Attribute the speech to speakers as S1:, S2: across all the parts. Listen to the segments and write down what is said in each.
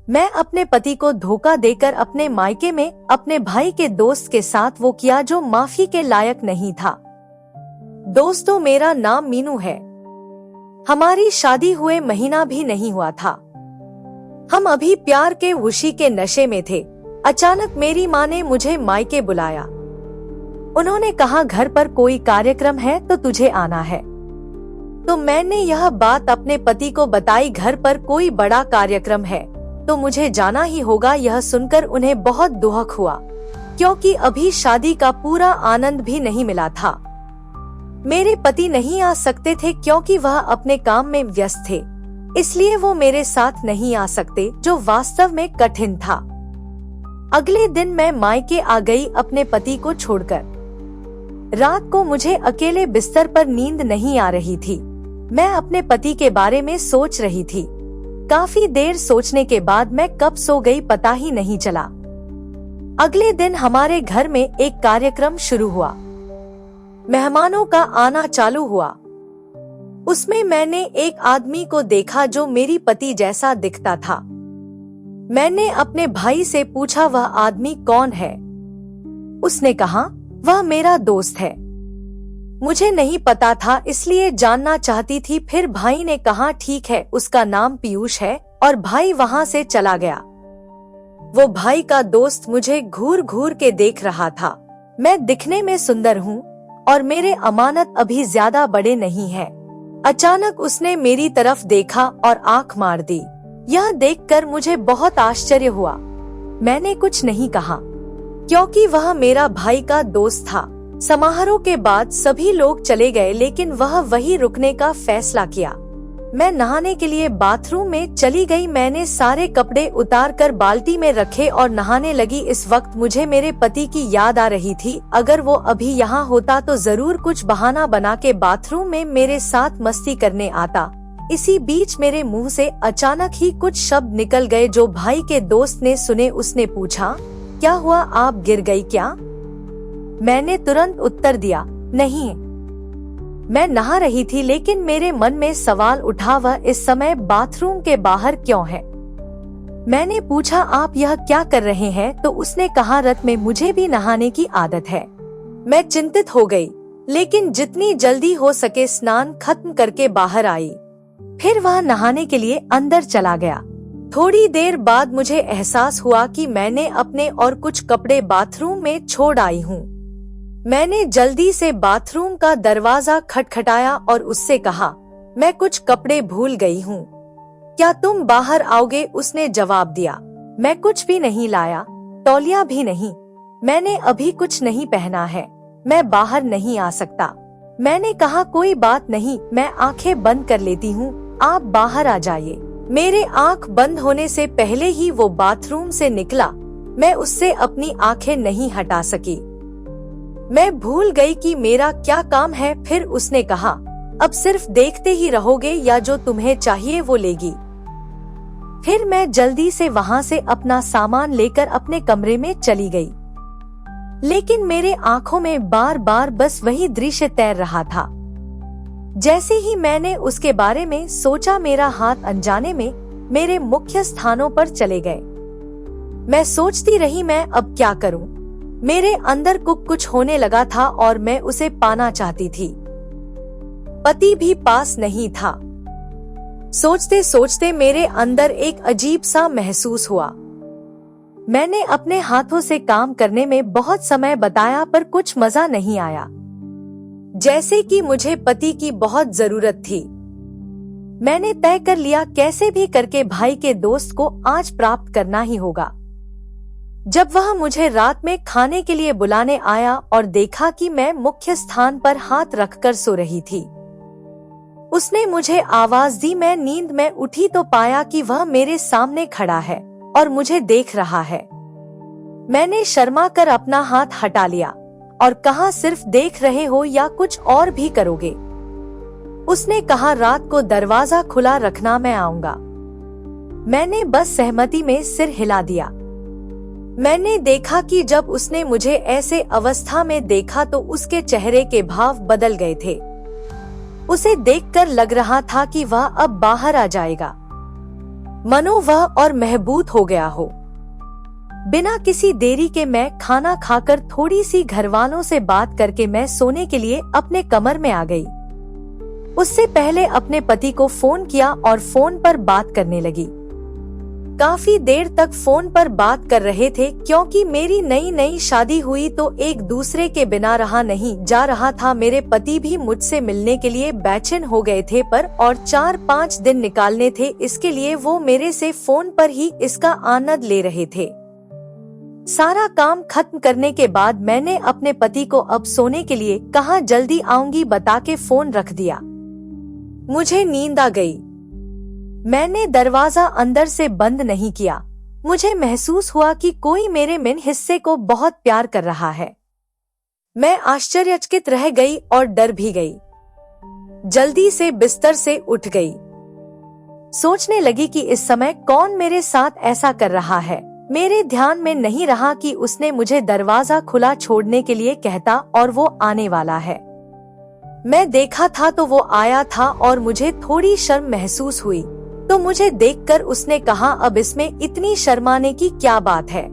S1: मैं अपने पति को धोखा देकर अपने मायके में अपने भाई के दोस्त के साथ वो किया जो माफी के लायक नहीं था। दोस्तों, मेरा नाम मीनू है। हमारी शादी हुए महीना भी नहीं हुआ था। हम अभी प्यार के खुशी के नशे में थे। अचानक मेरी माँ ने मुझे मायके बुलाया। उन्होंने कहा, घर पर कोई कार्यक्रम है तो तुझे आना है। तो मैंने यह बात अपने पति को बताई। घर पर कोई बड़ा कार्यक्रम है तो मुझे जाना ही होगा। यह सुनकर उन्हें बहुत दुख हुआ, क्योंकि अभी शादी का पूरा आनंद भी नहीं मिला था। मेरे पति नहीं आ सकते थे क्योंकि वह अपने काम में व्यस्त थे, इसलिए वो मेरे साथ नहीं आ सकते, जो वास्तव में कठिन था। अगले दिन मैं मायके आ गई अपने पति को छोड़कर। रात को मुझे अकेले बिस्तर पर नींद नहीं आ रही थी। मैं अपने पति के बारे में सोच रही थी। काफी देर सोचने के बाद मैं कब सो गई पता ही नहीं चला। अगले दिन हमारे घर में एक कार्यक्रम शुरू हुआ। मेहमानों का आना चालू हुआ। उसमें मैंने एक आदमी को देखा जो मेरी पति जैसा दिखता था। मैंने अपने भाई से पूछा, वह आदमी कौन है? उसने कहा, वह मेरा दोस्त है। मुझे नहीं पता था, इसलिए जानना चाहती थी। फिर भाई ने कहा, ठीक है, उसका नाम पीयूष है, और भाई वहां से चला गया। वो भाई का दोस्त मुझे घूर घूर के देख रहा था। मैं दिखने में सुंदर हूँ और मेरे अमानत अभी ज्यादा बड़े नहीं हैं। अचानक उसने मेरी तरफ देखा और आंख मार दी। यह देखकर मुझे बहुत आश्चर्य हुआ। मैंने कुछ नहीं कहा क्योंकि वह मेरा भाई का दोस्त था। समारोह के बाद सभी लोग चले गए, लेकिन वह वहीं रुकने का फैसला किया। मैं नहाने के लिए बाथरूम में चली गई। मैंने सारे कपड़े उतारकर बाल्टी में रखे और नहाने लगी। इस वक्त मुझे मेरे पति की याद आ रही थी। अगर वो अभी यहाँ होता तो जरूर कुछ बहाना बना के बाथरूम में मेरे साथ मस्ती करने आता। इसी बीच मेरे मुंह से अचानक ही कुछ शब्द निकल गए जो भाई के दोस्त ने सुने। उसने पूछा, क्या हुआ, आप गिर गई क्या? मैंने तुरंत उत्तर दिया, नहीं। मैं नहा रही थी, लेकिन मेरे मन में सवाल उठा, वह इस समय बाथरूम के बाहर क्यों है? मैंने पूछा, आप यह क्या कर रहे हैं? तो उसने कहा, रत में मुझे भी नहाने की आदत है। मैं चिंतित हो गई, लेकिन जितनी जल्दी हो सके स्नान खत्म करके बाहर आई। फिर वह नहाने के लिए अंदर चला गया। थोड़ी देर बाद मुझे एहसास हुआ कि मैंने अपने और कुछ कपड़े बाथरूम में छोड़ आई हूँ। मैंने जल्दी से बाथरूम का दरवाजा खटखटाया और उससे कहा, मैं कुछ कपड़े भूल गई हूँ, क्या तुम बाहर आओगे? उसने जवाब दिया, मैं कुछ भी नहीं लाया, तौलिया भी नहीं, मैंने अभी कुछ नहीं पहना है, मैं बाहर नहीं आ सकता। मैंने कहा, कोई बात नहीं, मैं आंखें बंद कर लेती हूँ, आप बाहर आ जाइए। मेरे आंख बंद होने से पहले ही वो बाथरूम से निकला। मैं उससे अपनी आंखें नहीं हटा सकी। मैं भूल गई कि मेरा क्या काम है। फिर उसने कहा, अब सिर्फ देखते ही रहोगे या जो तुम्हें चाहिए वो लेगी। फिर मैं जल्दी से वहां से अपना सामान लेकर अपने कमरे में चली गई, लेकिन मेरे आंखों में बार बार बस वही दृश्य तैर रहा था। जैसे ही मैंने उसके बारे में सोचा, मेरा हाथ अनजाने में मेरे मुख्य स्थानों पर चले गए। मैं सोचती रही, मैं अब क्या करूं? मेरे अंदर कुछ होने लगा था और मैं उसे पाना चाहती थी। पति भी पास नहीं था। सोचते सोचते मेरे अंदर एक अजीब सा महसूस हुआ। मैंने अपने हाथों से काम करने में बहुत समय बताया, पर कुछ मजा नहीं आया, जैसे कि मुझे पति की बहुत जरूरत थी। मैंने तय कर लिया, कैसे भी करके भाई के दोस्त को आज प्राप्त करना ही होगा। जब वह मुझे रात में खाने के लिए बुलाने आया और देखा कि मैं मुख्य स्थान पर हाथ रखकर सो रही थी, उसने मुझे आवाज दी। मैं नींद में उठी तो पाया कि वह मेरे सामने खड़ा है और मुझे देख रहा है। मैंने शर्मा कर अपना हाथ हटा लिया और कहा, सिर्फ देख रहे हो या कुछ और भी करोगे? उसने कहा, रात को दरवाजा खुला रखना, मैं आऊंगा। मैंने बस सहमति में सिर हिला दिया। मैंने देखा कि जब उसने मुझे ऐसे अवस्था में देखा तो उसके चेहरे के भाव बदल गए थे। उसे देखकर लग रहा था कि वह अब बाहर आ जाएगा। मनो वह और महबूत हो गया हो। बिना किसी देरी के मैं खाना खाकर थोड़ी सी घरवालों से बात करके मैं सोने के लिए अपने कमर में आ गई। उससे पहले अपने पति को फोन किया और फोन पर बात करने लगी। काफी देर तक फोन पर बात कर रहे थे क्योंकि मेरी नई नई शादी हुई तो एक दूसरे के बिना रहा नहीं जा रहा था। मेरे पति भी मुझसे मिलने के लिए बेचैन हो गए थे पर और 4-5 दिन निकालने थे, इसके लिए वो मेरे से फोन पर ही इसका आनंद ले रहे थे। सारा काम खत्म करने के बाद मैंने अपने पति को अब सोने के लिए कहा, जल्दी आऊंगी बता के फोन रख दिया। मुझे नींद आ गई। मैंने दरवाजा अंदर से बंद नहीं किया। मुझे महसूस हुआ कि कोई मेरे मेन हिस्से को बहुत प्यार कर रहा है। मैं आश्चर्यचकित रह गई और डर भी गई। जल्दी से बिस्तर से उठ गई। सोचने लगी कि इस समय कौन मेरे साथ ऐसा कर रहा है। मेरे ध्यान में नहीं रहा कि उसने मुझे दरवाजा खुला छोड़ने के लिए कहता और वो आने वाला है। मैं देखा था तो वो आया था और मुझे थोड़ी शर्म महसूस हुई तो मुझे देखकर उसने कहा, अब इसमें इतनी शर्माने की क्या बात है।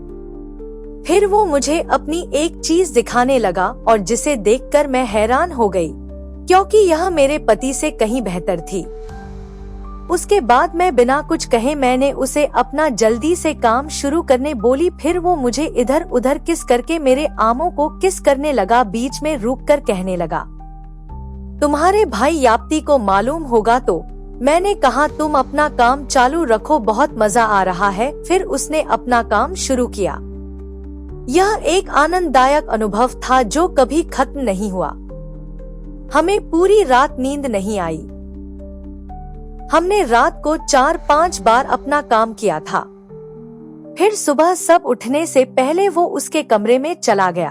S1: फिर वो मुझे अपनी एक चीज दिखाने लगा और जिसे देखकर मैं हैरान हो गई क्योंकि यह मेरे पति से कहीं बेहतर थी। उसके बाद मैं बिना कुछ कहे मैंने उसे अपना जल्दी से काम शुरू करने बोली। फिर वो मुझे इधर उधर किस करके मेरे आमों को किस करने लगा। बीच में रुककर कहने लगा, तुम्हारे भाई याप्ती को मालूम होगा तो। मैंने कहा, तुम अपना काम चालू रखो, बहुत मजा आ रहा है। फिर उसने अपना काम शुरू किया। यह एक आनंददायक अनुभव था जो कभी खत्म नहीं हुआ। हमें पूरी रात नींद नहीं आई। हमने रात को 4-5 बार अपना काम किया था। फिर सुबह सब उठने से पहले वो उसके कमरे में चला गया।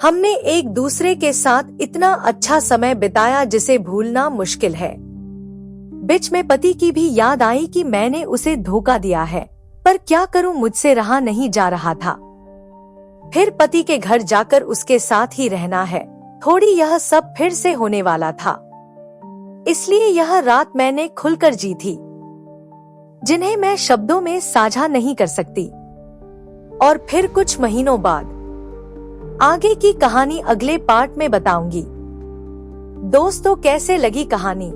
S1: हमने एक दूसरे के साथ इतना अच्छा समय बिताया जिसे भूलना मुश्किल है। बीच में पति की भी याद आई कि मैंने उसे धोखा दिया है, पर क्या करूं, मुझसे रहा नहीं जा रहा था। फिर पति के घर जाकर उसके साथ ही रहना है। थोड़ी यह सब फिर से होने वाला था, इसलिए यह रात मैंने खुलकर जी थी, जिन्हें मैं शब्दों में साझा नहीं कर सकती। और फिर कुछ महीनों बाद आगे की कहानी अगले पार्ट में बताऊंगी। दोस्तों, कैसे लगी कहानी?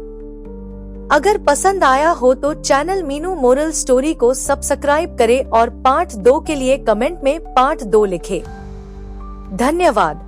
S1: अगर पसंद आया हो तो चैनल मीनू मोरल स्टोरी को सब्सक्राइब करें और पार्ट 2 के लिए कमेंट में पार्ट 2 लिखें। धन्यवाद।